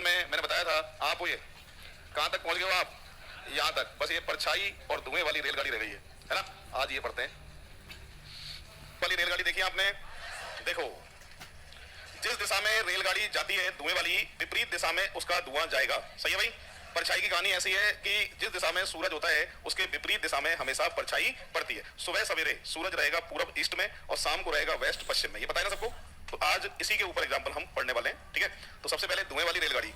में मैंने बताया था आप हो, ये कहां तक पहुंच गए हो आप? यहां तक। बस ये परछाई और धुएं वाली रेलगाड़ी रह गई है ना। आज ये पढ़ते हैं। वाली रेलगाड़ी देखी आपने? देखो, जिस दिशा में रेलगाड़ी जाती है धुएं वाली, विपरीत दिशा में उसका धुआं जाएगा। सही है भाई? परछाई की कहानी ऐसी है कि जिस दिशा में सूरज होता है उसके विपरीत दिशा में हमेशा परछाई पड़ती है। सुबह सवेरे सूरज रहेगा पूरब ईस्ट में और शाम को रहेगा वेस्ट पश्चिम में। ये पता है ना सबको? तो आज इसी के ऊपर एग्जांपल हम पढ़ने वाले हैं, ठीक है? तो सबसे पहले धुएं वाली रेलगाड़ी।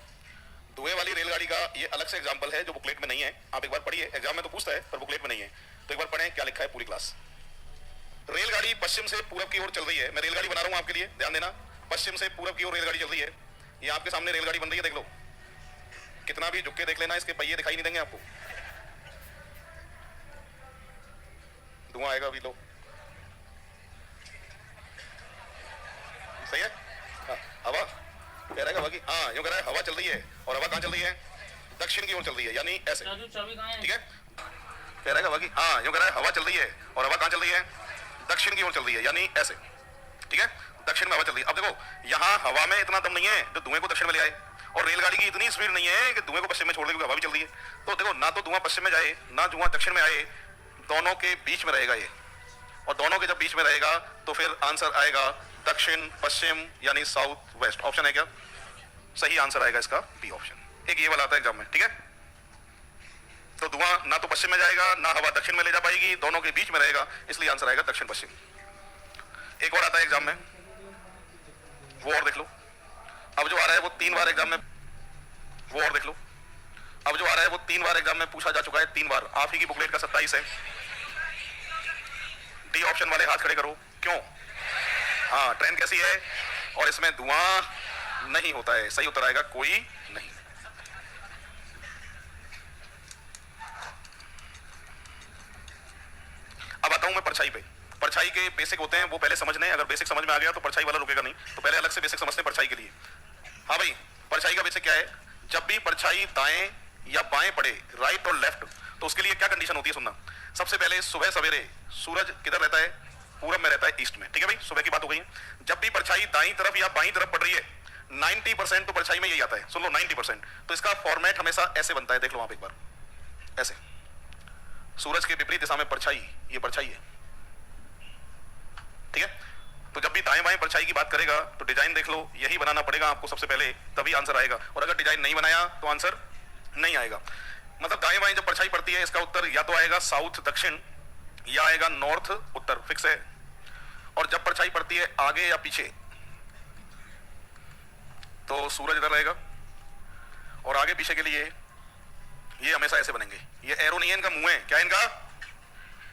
धुएं वाली रेलगाड़ी का ये अलग से एग्जांपल है जो बुकलेट में नहीं है। आप एक बार पढ़िए, एग्जाम में तो पूछता है पर बुकलेट में नहीं है, तो एक बार पढ़ें क्या लिखा है पूरी क्लास। रेलगाड़ी पश्चिम से पूरब की ओर चल रही है। मैं रेलगाड़ी बना रहा हूं आपके लिए, ध्यान देना। पश्चिम से पूरब की ओर रेलगाड़ी चल रही है। ये आपके सामने रेलगाड़ी बन रही है, देख लो। कितना भी झुक के देख लेना, इसके पहिए दिखाई नहीं देंगे आपको। धुआं आएगा अभी, लो। सही है? हवा कह रहा है हवा की, हाँ यूं कह रहा है हवा चल रही है। और हवा कहां चल रही है? दक्षिण की ओर चल रही है, यानी ऐसे। ठीक है? कह रहा है हवा की, हाँ यूं कह रहा है हवा चल रही है। और हवा कहां चल रही है? दक्षिण की ओर चल रही है, यानी ऐसे। ठीक है? दक्षिण में हवा चल रही है। अब देखो, यहां हवा में इतना दम नहीं है जो धुएं को दक्षिण में ले आए, और रेलगाड़ी की इतनी स्पीड नहीं है कि धुएं को पश्चिम में छोड़ दे, क्योंकि हवा भी चल रही है। तो देखो, ना तो धुआं पश्चिम में जाए ना धुआं दक्षिण में आए, दोनों के बीच में रहेगा ये। और दोनों के जब बीच में रहेगा तो फिर आंसर आएगा दक्षिण पश्चिम, यानी साउथ वेस्ट। ऑप्शन है क्या? सही आंसर आएगा इसका बी ऑप्शन। एक ये वाला आता है एग्जाम में, ठीक है? तो धुआं ना तो पश्चिम में जाएगा ना हवा दक्षिण में ले जा पाएगी, दोनों के बीच में रहेगा, इसलिए आंसर आएगा दक्षिण पश्चिम। एक और आता है एग्जाम में, वो और देख लो। अब जो आ रहा है वो 3 बार एग्जाम में, वो और देख लो। अब जो आ रहा है वो 3 बार एग्जाम में पूछा जा चुका है, 3 बार। आप ही की बुकलेट का 27 है। डी ऑप्शन वाले हाथ खड़े करो। क्यों? हाँ, ट्रेन कैसी है और इसमें धुआं नहीं होता है। सही उत्तर आएगा कोई नहीं। अब आता हूं मैं परछाई पे। परछाई के बेसिक होते हैं, वो पहले समझने। अगर बेसिक समझ में आ गया तो परछाई वाला रुकेगा नहीं, तो पहले अलग से बेसिक समझते हैं परछाई के लिए। हाँ भाई, परछाई का बेसिक क्या है? जब भी परछाई दाएं या बाएं पड़े, राइट और लेफ्ट, तो उसके लिए क्या कंडीशन होती है, सुनना। सबसे पहले सुबह सवेरे सूरज किधर रहता है? पूरब में रहता है, ईस्ट में। ठीक है भाई, सुबह की बात हो गई है। जब भी परछाई दाईं तरफ या बाईं तरफ पड़ रही है, 90% तो परछाई में यही आता है। सुन लो, 90%। तो इसका फॉर्मेट हमेशा ऐसे बनता है, देख लो आप एक बार, ऐसे। सूरज के विपरीत दिशा में परछाई, ये परछाई है। ठीक है? तो जब भी दाएं बाएं परछाई की बात करेगा तो डिजाइन देख लो, यही बनाना पड़ेगा आपको सबसे पहले, तभी आंसर आएगा। और अगर डिजाइन नहीं बनाया तो आंसर नहीं आएगा। मतलब दाएं बाएं जब परछाई पड़ती है, इसका उत्तर या तो आएगा साउथ दक्षिण, या आएगा नॉर्थ उत्तर, फिक्स है। और जब परछाई पड़ती है आगे या पीछे, तो सूरज इधर रहेगा। और आगे पीछे के लिए ये हमेशा ऐसे बनेंगे। ये एरो नहीं है, इनका मुंह है। क्या है इनका?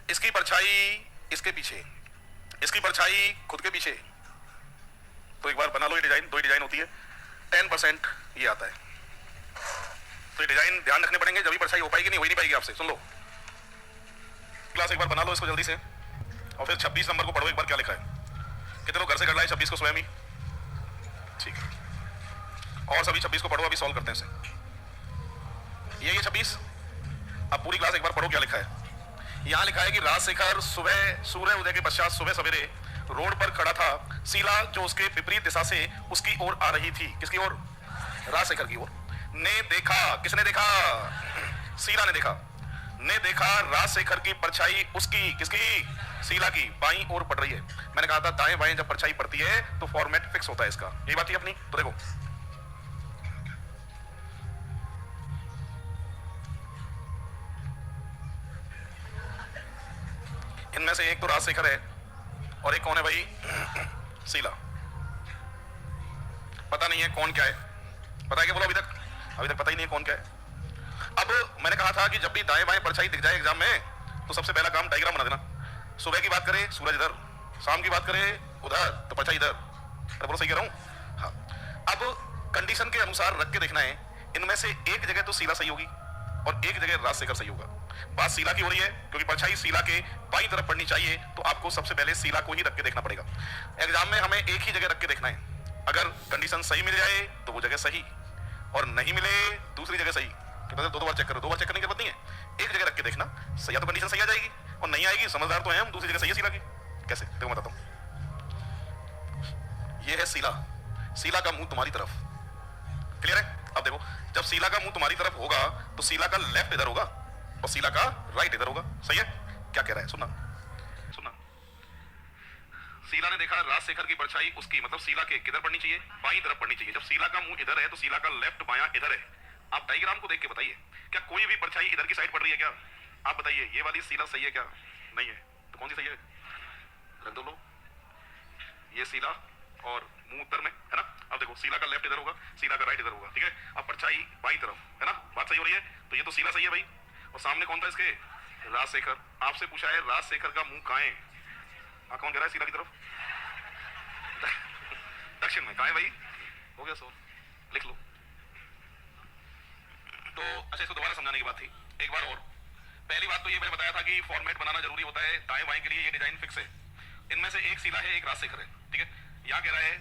इसकी परछाई इसके पीछे, इसकी परछाई खुद के पीछे। तो एक बार बना लो ये डिजाइन। 2 ही डिजाइन होती है। 10% ये आता है। तो ये डिजाइन ध्यान रखने पड़ेंगे, जब भी परछाई हो पाएगी, नहीं हो ही नहीं पाएगी आपसे। सुन लो क्लास, एक बार बना लो इसको जल्दी से, और फिर 26 नंबर को पढ़ो एक बार क्या लिखा है। कितने लोग घर से कर लाए 26 को स्वयं ही? ठीक है, और सभी 26 को पढ़ो, अभी सॉल्व करते हैं इसे। ये 26। अब पूरी क्लास एक बार पढ़ो क्या लिखा है। यहां लिखा है कि राजशेखर सुबह सूर्य उदय के पश्चात सुबह सवेरे रोड पर खड़ा था। शीला जो उसके विपरीत दिशा से उसकी ओर आ रही थी, किसकी ओर? राजशेखर की ओर। ने देखा, किसने देखा? शीला ने देखा। ने देखा राजशेखर की परछाई उसकी, किसकी? शीला की बाईं ओर पड़ रही है। मैंने कहा था दाएं बाएं जब परछाई पड़ती है तो फॉर्मेट फिक्स होता है इसका। यही बात है अपनी। तो देखो, इनमें से एक तो राजशेखर है और एक कौन है भाई? शीला। पता नहीं है कौन क्या है। पता है क्या बोलो? अभी तक पता ही नहीं है कौन क्या है। अब मैंने कहा था कि जब भी दाएं बाएं परछाई दिख जाए एग्जाम में तो सबसे पहला काम डायग्राम बना देना। सुबह की बात करें सूरज इधर, शाम की बात करें उधर, तो परछाई इधर। बोलो सही कह रहा हूं? हाँ। अब कंडीशन के अनुसार रख के देखना है, इनमें से एक जगह तो शीला सही होगी और एक जगह राजशेखर सही होगा। बात शीला की हो रही है क्योंकि परछाई शीला के बाईं तरफ पड़नी चाहिए, तो आपको सबसे पहले शीला को ही रख के देखना पड़ेगा। एग्जाम में हमें एक ही जगह रख के देखना है। अगर कंडीशन सही मिल जाए तो वो जगह सही, और नहीं मिले दूसरी जगह सही। तो 2 बार चेक करो, 2 बार चेक करने की जरूरत नहीं है। एक जगह रख के देखना, सही या तो कंडीशन सही आ जाएगी, और नहीं आएगी, समझदार तो है हम, दूसरी जगह सही है शीला की। कैसे देखो मैं बताता हूं। ये है शीला। शीला का मुंह तुम्हारी तरफ, क्लियर है? अब देखो, जब सीला का मुंह तुम्हारी तरफ होगा तो सीला का लेफ्ट इधर होगा और सीला का राइट इधर होगा। सही है? क्या कह रहा है सुनना, सुनना। सीला ने देखा राजशेखर की परछाई उसकी, मतलब सीला के किधर पड़नी चाहिए? बाईं तरफ पड़नी चाहिए। जब सीला का मुंह इधर है तो सीला का लेफ्ट बायां इधर है। आप डायग्राम को देख के बताइए, क्या कोई भी परछाई इधर की साइड पड़ रही है क्या? आप बताइए, ये वाली सीला सही है क्या? नहीं है, तो कौन सी सही है? रख दो लो, ये सीला और मुंह उत्तर में है ना। अब देखो, सीला का लेफ्ट इधर होगा, सीला का राइट इधर होगा, ठीक है। अब परछाई बाईं तरफ है ना, बात सही हो रही है? तो ये तो सीला सही है भाई, और सामने कौन था इसके? राजशेखर। आपसे पूछा है राजशेखर का मुंह कहाँ है? कौन कह रहा है सीला की तरफ? दक्षिण में। कहाँ है भाई? हो गया सो, लिख लो। तो अच्छा, इसको दोबारा समझाने की बात थी एक बार और। पहली बात तो ये मैंने बताया था कि फॉर्मेट बनाना जरूरी होता है, दाएं बाएं के लिए ये डिजाइन फिक्स है। इनमें से एक सीला है, एक राजशेखर है, ठीक है। यहाँ कह रहा है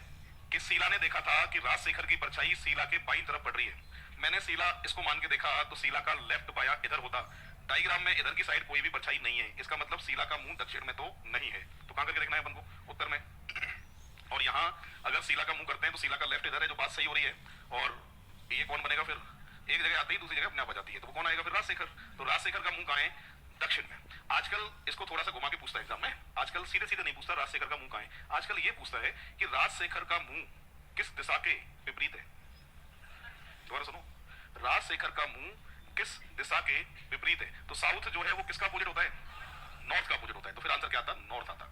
कि सीला ने देखा था कि राजशेखर की परछाई सीला के बाईं तरफ पड़ रही है। मैंने सीला इसको मान के देखा तो सीला का लेफ्ट बाया इधर होता। डायग्राम में इधर की साइड कोई भी परछाई नहीं है, इसका मतलब सीला का मुंह दक्षिण में तो नहीं है। तो कहां करके देखना है अपन को? उत्तर में। और यहाँ अगर सीला का मुंह करते हैं तो सीला का लेफ्ट इधर है, जो बात सही हो रही है। और ये कौन बनेगा फिर? एक जगह आते ही दूसरी जगह अपने आप आ जाती है, तो वो कौन आएगा फिर? राजशेखर। तो राजशेखर का मुंह कहाँ है? दक्षिण में। आजकल इसको थोड़ा सा घुमा के पूछता है एग्जाम में। आजकल सीधे सीधे नहीं पूछता राजशेखर का मुंह कहाँ है, आजकल ये पूछता है कि राजशेखर का मुंह किस दिशा के विपरीत है। दोबारा सुनो, राजशेखर का मुंह किस दिशा के विपरीत है? तो साउथ जो है वो किसका अपोजिट होता है? नॉर्थ का अपोजिट होता है। तो फिर आंसर क्या आता? नॉर्थ आता।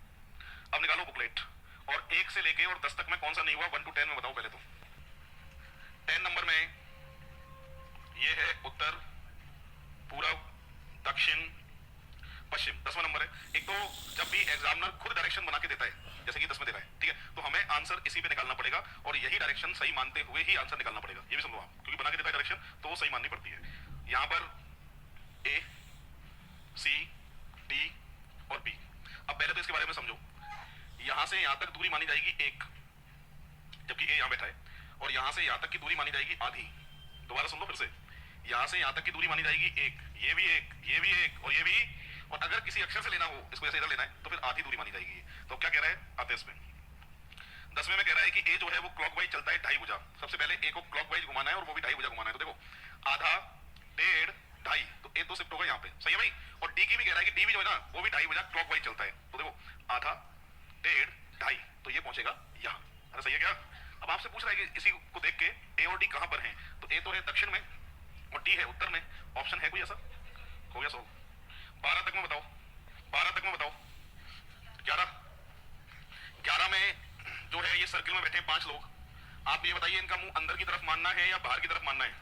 अब निकालो बुकलेट, और 1 से लेके और 10 तक में कौन सा नहीं हुआ? 1 to 10 में बताओ पहले तो। 10 नंबर में ये है उत्तर, पूरब, दक्षिण, पश्चिम। 10वां नंबर है। एक तो जब भी एग्जामिनर खुद डायरेक्शन बना के देता है, जैसे कि 10 में दे रहा है, ठीक है, तो हमें आंसर इसी पे निकालना पड़ेगा, और यही डायरेक्शन सही मानते हुए ही आंसर निकालना पड़ेगा। ये भी समझो आप, क्योंकि बना के देता है डायरेक्शन तो वो सही माननी पड़ती है। यहां पर ए, सी, डी और बी। अब पहले तो इसके बारे में समझो। यहां से यहां तक दूरी मानी जाएगी 1, जबकि ए यहां बैठा है, और यहां से यहां तक की दूरी मानी जाएगी आधी। दोबारा सुन लो फिर से, यहां से यहां तक की दूरी मानी जाएगी 1, ये भी 1, ये भी 1 और ये भी। और अगर किसी अक्षर से लेना हो, इसको ऐसे इधर लेना है, तो फिर आधी दूरी मानी जाएगी। तो क्या कह रहा है? आते इसमें 10वें में कह रहा है कि ए जो है वो क्लॉकवाइज चलता है 2.5 भुजा। सबसे पहले ए को क्लॉकवाइज घुमाना है, और वो भी 2.5 भुजा घुमाना है। तो देखो, आधा, 1.5, 2.5, तो ए तो शिफ्ट होगा यहाँ पे। सही है भाई? और डी की भी कह रहा है कि डी भी जो है ना वो भी 2.5 भुजा क्लॉकवाइज चलता है। तो देखो, आधा, 1.5, 2.5, तो ये पहुंचेगा यहाँ। अरे सही है क्या? अब आपसे पूछ रहा है कि इसी को देख के ए और डी कहां पर हैं? तो ए तो है दक्षिण में और डी है उत्तर में। ऑप्शन है कोई ऐसा? हो गया सो। 12 तक में बताओ, 12 तक में बताओ। 11 में जो है ये सर्किल में बैठे हैं 5 लोग। आप ये बताइए, इनका मुंह अंदर की तरफ मानना है या बाहर की तरफ मानना है?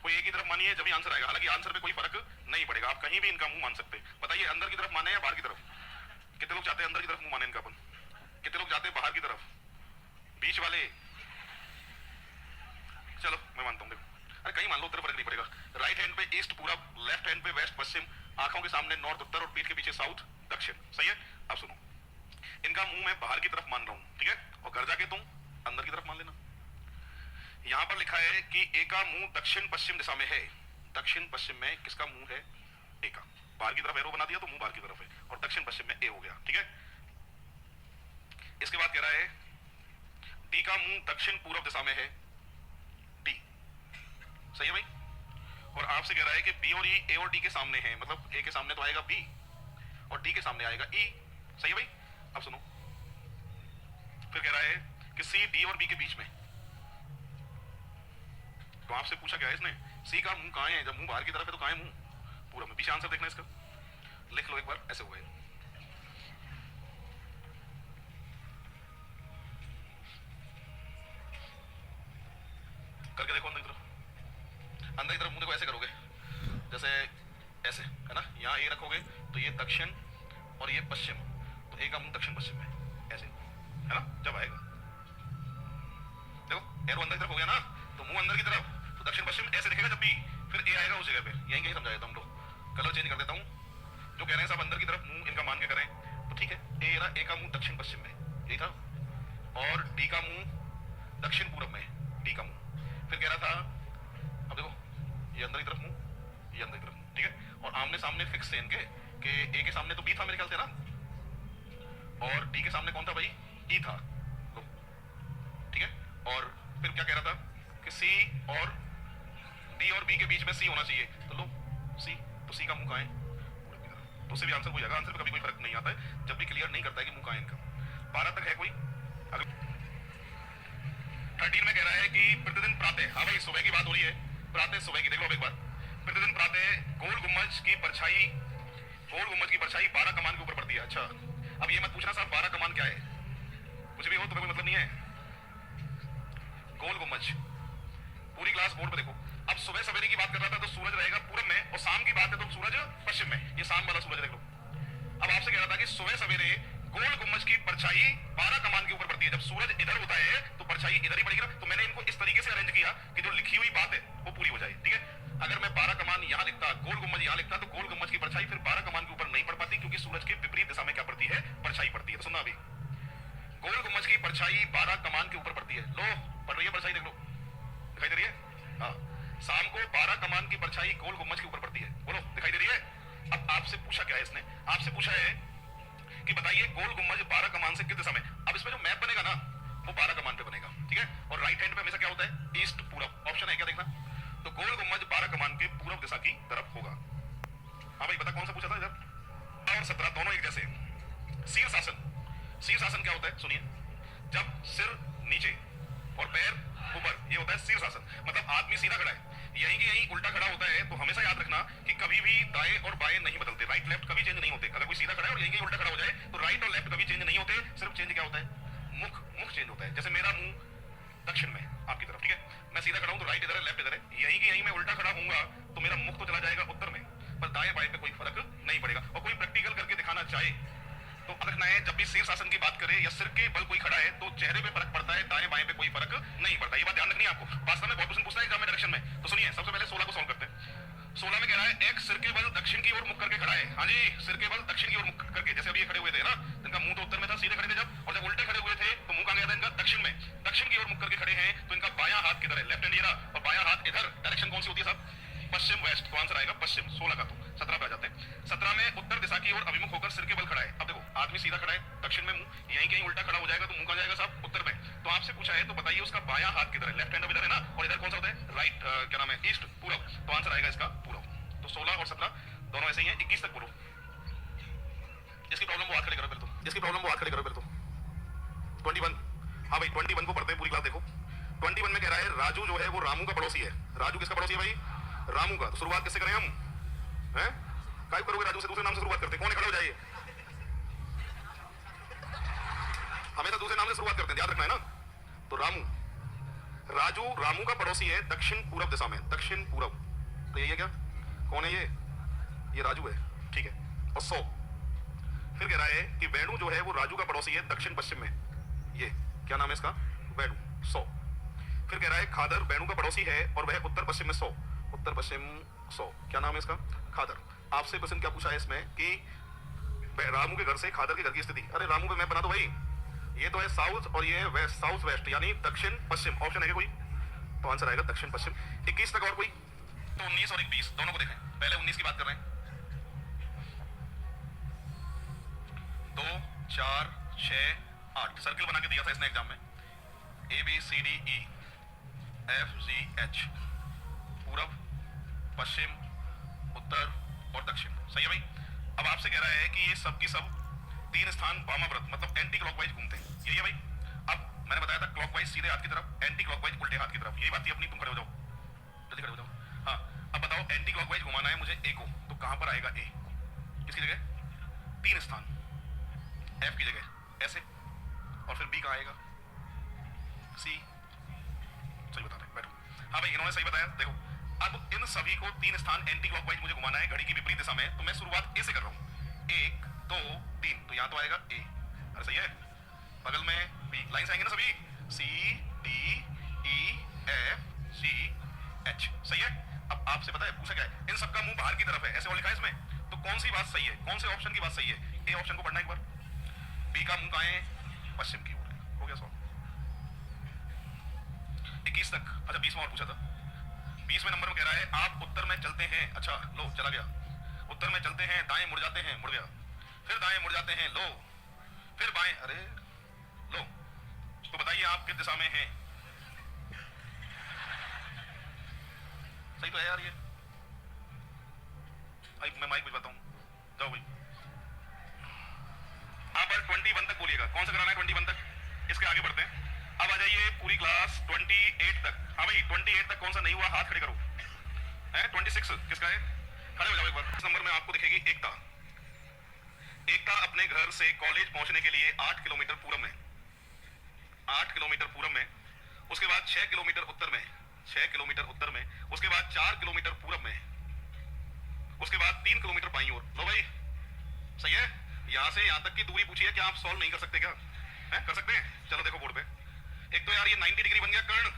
कोई एक ही तरफ मानिए, जब भी आंसर आएगा। हालांकि आंसर पे कोई फर्क नहीं पड़ेगा, आप कहीं भी इनका मुंह मान सकते हैं। बताइए, अंदर की तरफ माने या बाहर की तरफ? कितने लोग चाहते हैं अंदर की तरफ मुंह माने इनका अपन? कितने लोग जाते हैं बाहर की तरफ? बीच वाले? चलो मैं मानता हूं। देखो, अरे कहीं मान लो, उत्तर फर्क नहीं पड़ेगा। राइट हैंड पे ईस्ट पूरब, लेफ्ट हैंड पे वेस्ट पश्चिम, आंखों के सामने नॉर्थ उत्तर, और पीठ के पीछे साउथ दक्षिण। सही है? अब सुनो, इनका मुंह मैं बाहर की तरफ मान रहा हूं, ठीक है, और घर जाके तुम अंदर की तरफ मान लेना। यहां पर लिखा है कि ए का मुंह दक्षिण पश्चिम दिशा में है। दक्षिण पश्चिम में किसका मुंह है? ए का। बाहर की तरफ एरो बना दिया तो मुंह बाहर की तरफ है, और दक्षिण पश्चिम में ए हो गया, ठीक है। इसके बाद कह रहा है डी का मुंह दक्षिण पूर्व दिशा में है, डी। सही है भाई? और आपसे कह रहा है कि बी और ई ए और डी के सामने है, मतलब ए के सामने तो आएगा बी और डी के सामने आएगा ई। सही है भाई? अब सुनो, फिर कह रहा है कि सी डी और बी के बीच में। तो आपसे पूछा क्या है इसने? सी का मुंह कहां है? जब मुंह बाहर की तरफ है तो कहां है मुंह? पूरा में। पीछे आंसर देखना इसका, लिख लो एक बार, ऐसे हुआ है। करके देखो अंदर की तरफ, अंदर की तरफ मुंह देखो, ऐसे करोगे जैसे ऐसे है ना। यहाँ ए रखोगे तो ये दक्षिण और ये पश्चिम, तो ए का मुंह दक्षिण पश्चिम में ऐसे है ना। जब आएगा देखो, एरो अंदर की तरफ हो गया ना, तो मुंह अंदर की तरफ, तो दक्षिण पश्चिम ऐसे दिखेगा। जब भी फिर ए आएगा उस जगह पे, यहीं कहीं समझा देता हूँ। हम लोग कलर चेंज कर देता हूँ, जो कह रहे हैं सब अंदर की तरफ मुंह इनका मान के करें, तो ठीक है। ए का मुंह दक्षिण पश्चिम में, यही था। और डी का मुंह दक्षिण पूर्व में, डी का मुंह। फिर कह रहा था, अब देखो, ये अंदर की तरफ मुंह, ये अंदर की तरफ मुंह, ठीक है। और आमने सामने फिक्स है इनके, कि ए के सामने तो बी था मेरे ख्याल से ना, और डी के सामने कौन था भाई? ई था, लो, ठीक है। और फिर क्या कह रहा था कि कि सी और डी और बी के बीच में सी होना चाहिए, तो लो सी, तो सी का मुंह कहाँ है? पूरब की तरफ। तो उससे भी आंसर हो जाएगा। आंसर पे कभी कोई फर्क नहीं आता है जब भी क्लियर नहीं करता है कि मुंह कहाँ है इनका। 12 तक है कोई? अगर 13 में कह रहा है कि प्रतिदिन प्रातः, हाँ भाई सुबह की बात हो रही है, प्रातः सुबह की, देख लो अब एक बार। प्रतिदिन प्रातः गोल गुम्बज की परछाई 12 कमान के ऊपर पड़ती है। अच्छा, अब ये मत पूछना साहब 12 कमान क्या है, कुछ भी हो तुम्हें कोई मतलब नहीं है। गोल गुम्बज पूरी क्लास बोर्ड पे देखो। अब सुबह सवेरे की बात कर रहा था तो सूरज रहेगा पूरब में, और शाम की बात है तो सूरज पश्चिम में। ये शाम वाला सूरज देख लो। अब आपसे कह रहा था कि सुबह सवेरे गोल गुम्बज की परछाई 12 कमान के ऊपर पड़ती है। जब सूरज इधर होता है तो परछाई इधर ही पड़ेगी ना। तो मैंने इनको इस तरीके से अरेंज किया कि जो लिखी हुई बात है वो पूरी हो जाए, ठीक है। अगर मैं 12 कमान यहां लिखता, गोल गुम्बज यहां लिखता, तो गोल गुम्बज की परछाई फिर 12 कमान के ऊपर नहीं पड़ पाती, क्योंकि सूरज के विपरीत दिशा में क्या पड़ती है? परछाई पड़ती है। तो सुनना अभी, गोल गुम्बज की परछाई 12 कमान के ऊपर पड़ती है। लो पड़ रही है परछाई, देख लो, दिखाई दे रही है? हाँ, शाम को 12 कमान की परछाई गोल गुम्बज के ऊपर पड़ती है। बोलो दिखाई दे रही है? अब आपसे पूछा क्या है इसने? आपसे पूछा है कि बताइए गोल गुम्बज 12 कमान से किस दिशा में। अब इसमें जो मैप बनेगा ना वो 12 कमान पे बनेगा, ठीक है। और राइट हैंड पे हमेशा क्या होता है? ईस्ट पूरब। ऑप्शन है क्या देखना? तो गोल गुम्बज 12 कमान के पूरब दिशा की तरफ होगा। हाँ भाई बता कौन सा पूछा था इधर? और 17 दोनों एक जैसे। शीर्षासन, शीर्षासन क्या होता है? सुनिए, जब सिर नीचे और पैर ऊपर, ये होता है शीर्षासन। मतलब आदमी सीधा खड़ा है, यहीं के यहीं उल्टा खड़ा होता है। तो हमेशा याद रखना कि कभी भी दाएं और बाएं नहीं बदलते, राइट लेफ्ट कभी चेंज नहीं होते। अगर कोई सीधा खड़ा है और यहीं कहीं उल्टा खड़ा हो जाए तो राइट और लेफ्ट कभी चेंज नहीं होते। सिर्फ चेंज क्या होता है? मुख, मुख चेंज होता है। जैसे मेरा मुंह दक्षिण में आपकी तरफ, ठीक है, मैं सीधा खड़ा हूं तो राइट इधर है, लेफ्ट इधर है। यहीं के यहीं मैं उल्टा खड़ा होऊंगा तो मेरा मुख तो चला जाएगा उत्तर में, पर दाएं बाएं पे कोई फर्क नहीं पड़ेगा। और कोई प्रैक्टिकल करके दिखाना चाहे तो रखना है, जब भी शीर्षासन की बात करें या सिर के बल कोई खड़ा है तो चेहरे पे फर्क पड़ता है, दाएं बाएं पे कोई फर्क नहीं पड़ता। ये बात ध्यान रखनी है आपको। वास्तव में बहुत क्वेश्चन पूछता है एग्जाम में डायरेक्शन में। तो सुनिए, सबसे पहले 16 को सॉल्व करते हैं। 16 में कह रहा है एक सिर के बल दक्षिण की ओर मुख करके खड़ा है। हाँ जी, सिर के बल दक्षिण की ओर मुख करके, जैसे अभी ये खड़े हुए थे ना, इनका मुंह तो उत्तर में था, सीधे खड़े थे जब, और जब उल्टे खड़े हुए थे तो मुंह कहां गया था इनका? दक्षिण में। दक्षिण की ओर मुख करके खड़े हैं तो इनका बायां हाथ किधर है? लेफ्ट हैंड ये रहा, और बायां हाथ इधर। डायरेक्शन कौन सी होती है साहब? पश्चिम वेस्ट। तो आंसर आएगा पश्चिम। 16 का। तो 17 पे आ जाते हैं। 17 में उत्तर दिशा की ओर अभिमुख होकर सिर के बल खड़ा है। अब देखो, आदमी सीधा खड़ा है, दक्षिण में मुंह, यहीं कहीं उल्टा खड़ा हो जाएगा तो मुंह कहां जाएगा साहब? उत्तर में। तो आपसे पूछा है तो बताइए उसका बायां हाथ किधर है? लेफ्ट हैंड अब इधर है ना, और इधर कौन सा होता है? राइट, क्या नाम है? ईस्ट, पूरब। तो आंसर आएगा इसका पूरब। तो 16 और 17 दोनों ऐसे ही हैं। 21 तक बोलो। जिसकी प्रॉब्लम वो हाथ खड़े करो पहले तो, जिसकी प्रॉब्लम वो हाथ खड़े करो पहले तो। 21, हाँ भाई 21 को पढ़ते हैं पूरी क्लास। देखो 21 में कह रहा है राजू जो है वो रामू का पड़ोसी है। राजू किसका पड़ोसी है भाई? रामू का। तो शुरुआत किससे करें हम? हैं? काय करोगे? राजू से दूसरे नाम से शुरुआत करते हैं। कौन खड़े हो जाइए, हमेशा दूसरे नाम से शुरुआत करते हैं, याद रखना है ना। तो रामू, राजू रामू का पड़ोसी है दक्षिण पूरब दिशा में, दक्षिण पूरब। तो ये क्या, कौन है ये राजू है, ठीक है। और 100 फिर कह रहा है कि वेणु जो है वो राजू का पड़ोसी है दक्षिण पश्चिम में। ये क्या नाम है इसका? वेणु। 100 फिर कह रहा है खादर वेणु का पड़ोसी है और वह उत्तर पश्चिम में 100, उत्तर पश्चिम 100। क्या नाम है इसका? खादर। आपसे क्वेश्चन क्या पूछा है इसमें कि रामू के घर से खादर के घर की स्थिति। अरे रामू पे मैप बना दो भाई। ये तो है साउथ और ये वेस्ट, साउथ वेस्ट यानी दक्षिण पश्चिम। ऑप्शन है क्या कोई? तो आंसर आएगा दक्षिण पश्चिम। 21 तक और कोई? तो 19 और 21 दोनों को देखें। पहले 19 की बात कर रहे हैं। 2 4 6 8 सर्किल बना के दिया था इसने एग्जाम में। ABCDE FGH, पूरब, पश्चिम, उत्तर और दक्षिण। सही है भाई। अब आपसे कह रहा है कि ये सब की सब 3 स्थान वामाव्रत मतलब एंटी क्लॉकवाइज घूमते हैं। यही है भाई। अब मैंने बताया था क्लॉकवाइज सीधे हाथ की तरफ, एंटी क्लॉकवाइज उल्टे हाथ की तरफ। यही बात थी अपनी। तुम खड़े हो जाओ, जल्दी खड़े हो जाओ। हाँ, अब बताओ एंटी क्लॉकवाइज घुमाना है मुझे A को, तो कहां पर आएगा A? किसकी जगह? 3 स्थान, F की जगह ऐसे, और फिर B कहां आएगा? C। सही बता रहे, बैठो। हाँ भाई इन्होंने सही बताया। देखो अब इन सभी को 3 स्थान एंटी क्लॉकवाइज मुझे घुमाना है घड़ी की विपरीत दिशा में। तो मैं शुरुआत A से कर रहा हूं। 1 2 3, तो यहां तो आएगा A। अरे सही है। बगल में B, लाइन से आएंगे ना सभी। C D E F G H। सही है। अब आपसे पता है पूछा क्या है? इन सबका मुंह बाहर की तरफ है, ऐसे और लिखा है इसमें। तो कौन सी बात सही है? कौन से ऑप्शन की बात सही है? A ऑप्शन को पढ़ना एक बार। B का मुंह कहां है? पश्चिम की ओर है। हो गया सॉल्व। 21 तक। अच्छा 20 में और पूछा था। 20वें नंबर में कह रहा है आप उत्तर में चलते हैं। अच्छा लो चला गया। उत्तर में चलते हैं, दाएं मुड़ जाते हैं, मुड़ गया। फिर दाएं मुड़ जाते हैं, लो। फिर बाएं, अरे लो। तो बताइए आप किस दिशा में हैं? है यार ये। मैं माइक भिजवाता हूँ, जाओ भाई। हाँ पर 21 तक बोलिएगा, कौन सा कराना है 21 तक, इसके आगे बढ़ते हैं। अब आ जाइए पूरी क्लास 28 तक। हाँ भाई 28 तक कौन सा नहीं हुआ हाथ खड़े करो। है 26 किसका है, खड़े हो जाओ एक बार। इस नंबर में आपको दिखेगी एकता। एकता अपने घर से कॉलेज पहुंचने के लिए 8 किलोमीटर पूरब में, 8 किलोमीटर पूरब में, उसके बाद 6 किलोमीटर उत्तर में, 6 किलोमीटर उत्तर में, उसके बाद 4 किलोमीटर पूरब में, उसके बाद 3 किलोमीटर बाईं ओर। लो भाई सही है। यहां से यहां तक की दूरी पूछिए, क्या आप सॉल्व नहीं कर सकते क्या? है कर सकते हैं, चलो देखो बोर्ड पे। एक तो यार ये 90 डिग्री बन गया कर्ण।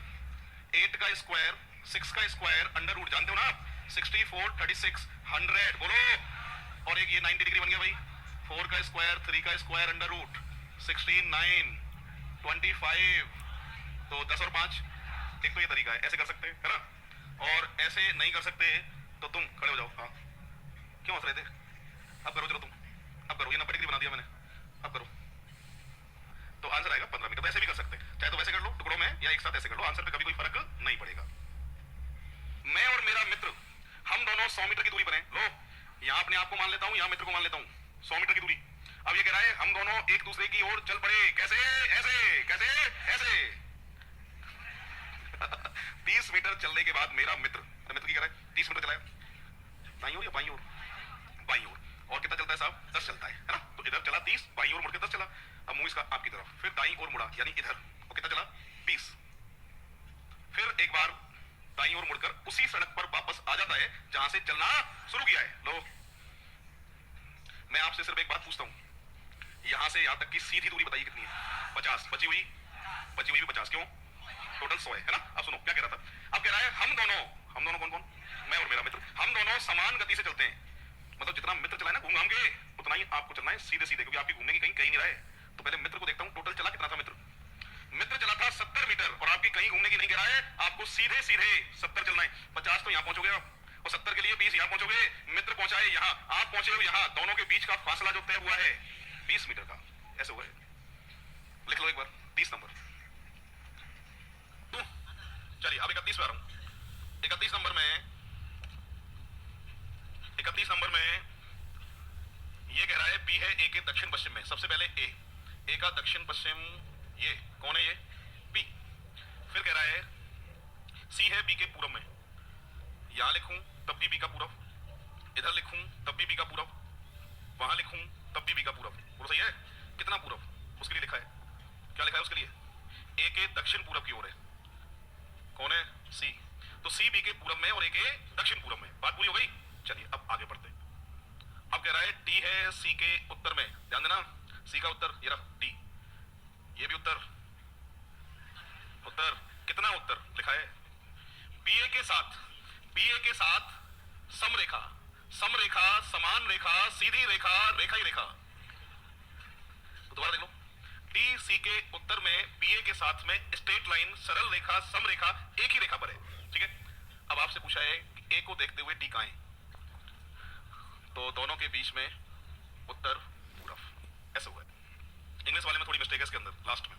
8 का स्क्वायर 6 का स्क्वायर अंडर रूट, जानते हो ना आप, 64 36 100 बोलो। और एक ये 90 डिग्री बन गया भाई, 4 का स्क्वायर 3 का स्क्वायर अंडर रूट 16 9 25। तो 10 और 5। एक तो ये तरीका है, ऐसे कर सकते हैं है ना। और ऐसे नहीं कर सकते तो तुम खड़े हो जाओ। हाँ क्यों हंस रहे थे, अब करो, चलो तुम अब करो, ये 90 डिग्री बना दिया मैंने, अब करो। तो आंसर आएगा 15 मीटर। तो ऐसे भी कर सकते हैं, चाहे तो वैसे कर लो टुकड़ों में, या एक साथ ऐसे कर लो, आंसर पे कभी कोई फर्क नहीं पड़ेगा। मैं और मेरा मित्र हम दोनों 100 मीटर की दूरी पर हैं। लो यहां अपने आप को मान लेता हूं, यहां मित्र को मान लेता हूं, 100 मीटर की दूरी। अब ये कह रहा है हम दोनों एक दूसरे की ओर चल पड़े। कैसे, ऐसे, कैसे, ऐसे। 30 मीटर चलने के बाद मेरा मित्र की कह रहा है 30 मीटर चलाया, दाईं ओर या बाईं ओर, बाईं ओर। और कितना चलता है साहब, 10 चलता है ना। तो इधर चला 30, बाईं ओर मुड़ के 10 चला। अब मुंह इसका आपकी तरफ, फिर दाईं ओर मुड़ा यानी इधर, और कितना चला 20। फिर एक बार दाईं ओर मुड़कर उसी सड़क पर वापस आ जाता है जहां से चलना शुरू किया है। लो मैं आपसे सिर्फ एक बात पूछता हूं, यहां से यहां तक की सीधी दूरी बताइए कितनी है? 50। बची हुई भी 50, क्यों? टोटल 100 है ना। अब सुनो क्या कह रहा था। अब कह रहा है हम दोनों कौन कौन, मैं और मेरा मित्र, हम दोनों समान गति से चलते हैं। मतलब जितना मित्र चला है ना घूम घाम के, उतना ही आपको चलना है सीधे सीधे, क्योंकि आपकी घूमने की कहीं नहीं रहा है। तो पहले मित्र को देखता हूं, टोटल चला कितना था मित्र चला था 70 मीटर, और आपकी कहीं घूमने की नहीं कह रहा है, आपको सीधे सीधे 70 चलना है। 50 तो यहां पहुंचोगे आप, और 70 के लिए 20 यहां पहुंचोगे। मित्र पहुंचा है यहां, आप पहुंचे हो यहां, दोनों के बीच का फासला जो तय हुआ है 20 मीटर का, ऐसे हुआ है। लिख लो एक बार 30 नंबर। चलिए अब 31 पे आ रहा हूं। 31 नंबर में ये कह रहा है बी है ए के दक्षिण पश्चिम में। सबसे पहले ए का दक्षिण पश्चिम, ये कौन है, ये बी। फिर कह रहा है सी है बी के पूरब में, यहां लिखूं तब भी बी का पूरब, इधर लिखूं तब भी बी का पूरब, वहां लिखूं तब भी बी का पूरब। बोलो सही है। कितना पूरब, उसके लिए लिखा है, क्या लिखा है उसके लिए, ए के दक्षिण पूरब की ओर है। कौन है, सी। तो सी बी के पूरब में और ए के दक्षिण पूरब में। बात पूरी हो गई। चलिए अब आगे बढ़ते हैं। अब कह रहा है डी है सी के उत्तर में, ध्यान देना, सी का उत्तर ये रहा डी, ये भी उत्तर, कितना उत्तर लिखा है, पीए के साथ समरेखा, समान रेखा, सीधी रेखा, रेखा ही रेखा। तो दोबारा देख लो, डी सी के उत्तर में बीए के साथ में स्ट्रेट लाइन, सरल रेखा, समरेखा, एक ही रेखा पर है। ठीक है। अब आपसे पूछा है कि ए को देखते हुए डी कहां है, तो दोनों के बीच में उत्तर पूरब, ऐसे हुआ है। इंग्लिश वाले में थोड़ी मिस्टेक है इसके अंदर लास्ट में।